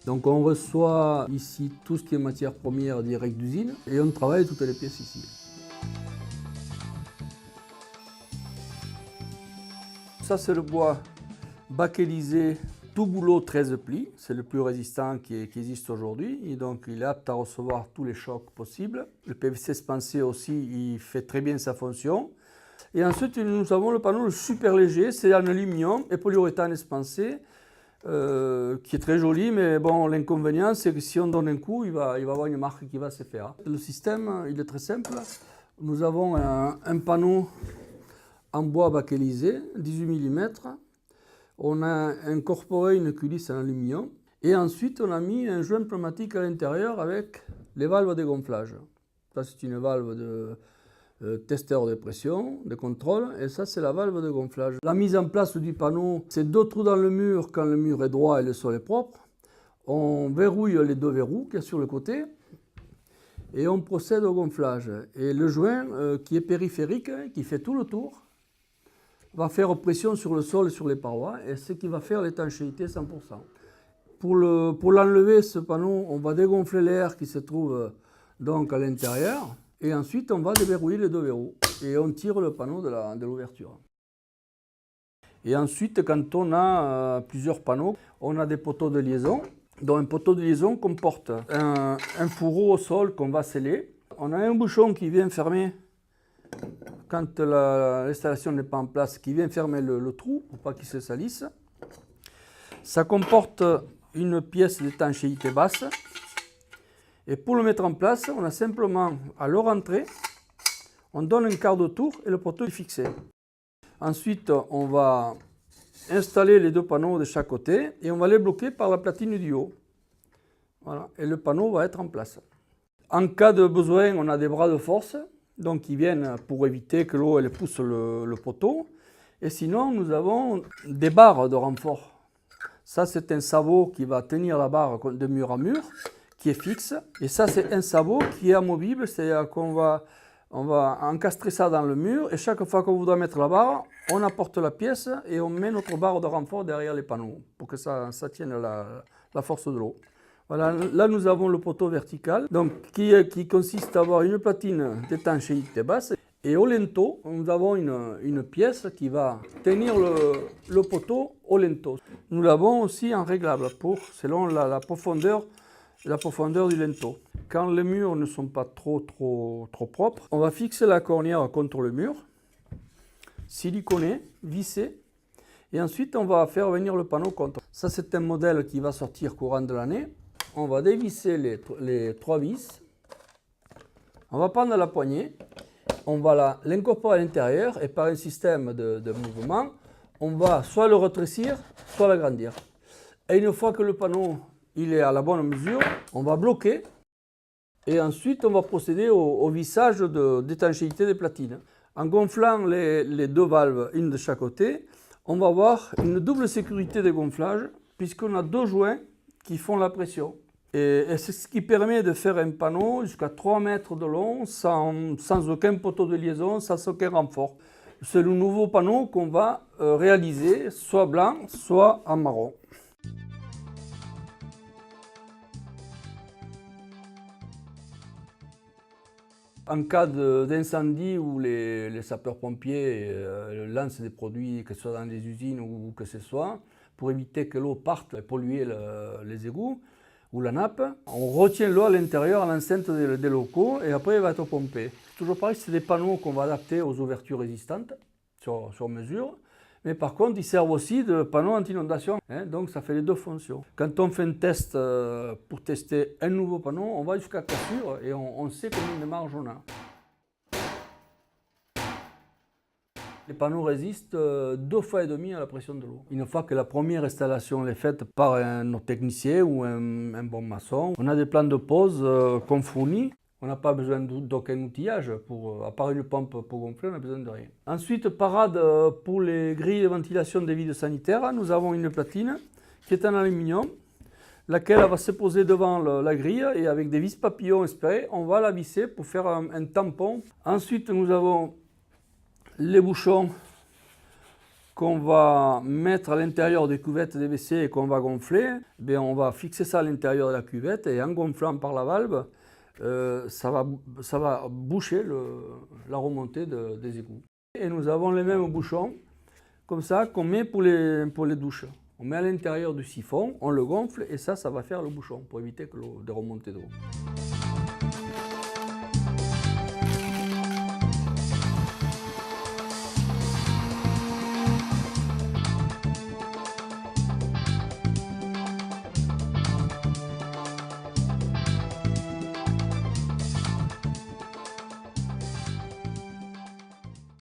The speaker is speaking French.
Donc on reçoit ici tout ce qui est matière première direct d'usine et on travaille toutes les pièces ici. Ça c'est le bois bakélysé tout boulot 13 plis, c'est le plus résistant qui existe aujourd'hui et donc il est apte à recevoir tous les chocs possibles. Le PVC expansé aussi, il fait très bien sa fonction. Et ensuite nous avons le panneau le super léger, c'est en aluminium et polyuréthane expansé. Qui est très joli, mais bon, l'inconvénient c'est que si on donne un coup, il va avoir une marque qui va se faire. Le système, il est très simple. Nous avons un panneau en bois bakélysé, 18 mm. On a incorporé une culisse en aluminium. Et ensuite, on a mis un joint pneumatique à l'intérieur avec les valves de gonflage. Ça, c'est une valve de testeur de pression, de contrôle, et ça c'est la valve de gonflage. La mise en place du panneau, c'est 2 trous dans le mur quand le mur est droit et le sol est propre. On verrouille les 2 verrous qu'il y a sur le côté et on procède au gonflage. Et le joint qui est périphérique, qui fait tout le tour, va faire pression sur le sol et sur les parois et ce qui va faire l'étanchéité 100%. Pour l'enlever, ce panneau, on va dégonfler l'air qui se trouve donc à l'intérieur. Et ensuite, on va déverrouiller les 2 verrous et on tire le panneau de l'ouverture. Et ensuite, quand on a plusieurs panneaux, on a des poteaux de liaison. Donc un poteau de liaison comporte un fourreau au sol qu'on va sceller. On a un bouchon qui vient fermer, quand l'installation n'est pas en place, qui vient fermer le trou pour pas qu'il se salisse. Ça comporte une pièce d'étanchéité basse. Et pour le mettre en place, on a simplement à leur entrée, on donne un quart de tour et le poteau est fixé. Ensuite, on va installer les 2 panneaux de chaque côté et on va les bloquer par la platine du haut. Voilà, et le panneau va être en place. En cas de besoin, on a des bras de force, donc qui viennent pour éviter que l'eau pousse le poteau. Et sinon, nous avons des barres de renfort. Ça, c'est un sabot qui va tenir la barre de mur à mur, qui est fixe, et ça c'est un sabot qui est amovible, c'est-à-dire qu'on va encastrer ça dans le mur et chaque fois qu'on voudra mettre la barre, on apporte la pièce et on met notre barre de renfort derrière les panneaux pour que ça tienne la force de l'eau. Voilà, là nous avons le poteau vertical donc, qui consiste à avoir une platine d'étanchéité basse et au linteau, nous avons une pièce qui va tenir le poteau au linteau. Nous l'avons aussi en réglable selon la profondeur du linteau. Quand les murs ne sont pas trop propres, on va fixer la cornière contre le mur, siliconer, visser, et ensuite on va faire venir le panneau contre. Ça c'est un modèle qui va sortir courant de l'année. On va dévisser les 3 vis, on va prendre la poignée, on va l'incorporer à l'intérieur et par un système de mouvement, on va soit le rétrécir, soit l'agrandir. Et une fois que le panneau il est à la bonne mesure, on va bloquer et ensuite on va procéder au vissage d'étanchéité des platines. En gonflant les 2 valves, une de chaque côté, on va avoir une double sécurité de gonflage puisqu'on a 2 joints qui font la pression. Et c'est ce qui permet de faire un panneau jusqu'à 3 mètres de long sans aucun poteau de liaison, sans aucun renfort. C'est le nouveau panneau qu'on va réaliser soit blanc, soit en marron. En cas d'incendie où les sapeurs-pompiers lancent des produits, que ce soit dans des usines ou que ce soit, pour éviter que l'eau parte et polluer les égouts ou la nappe, on retient l'eau à l'intérieur, à l'enceinte des locaux, et après elle va être pompée. Toujours pareil, c'est des panneaux qu'on va adapter aux ouvertures résistantes, sur mesure. Mais par contre, ils servent aussi de panneaux anti-inondation, donc ça fait les 2 fonctions. Quand on fait un test pour tester un nouveau panneau, on va jusqu'à cassure et on sait combien de marge on a. Les panneaux résistent 2,5 fois à la pression de l'eau. Une fois que la première installation est faite par un technicien ou un bon maçon, on a des plans de pose qu'on fournit. On n'a pas besoin d'aucun outillage, à part une pompe pour gonfler, on n'a besoin de rien. Ensuite, parade pour les grilles de ventilation des vides sanitaires, nous avons une platine qui est en aluminium, laquelle va se poser devant la grille et avec des vis papillons espérés, on va la visser pour faire un tampon. Ensuite, nous avons les bouchons qu'on va mettre à l'intérieur des cuvettes de WC et qu'on va gonfler, on va fixer ça à l'intérieur de la cuvette et en gonflant par la valve, ça va boucher la remontée des égouts. Et nous avons les mêmes bouchons, comme ça, qu'on met pour les douches. On met à l'intérieur du siphon, on le gonfle et ça va faire le bouchon pour éviter des remontées d'eau.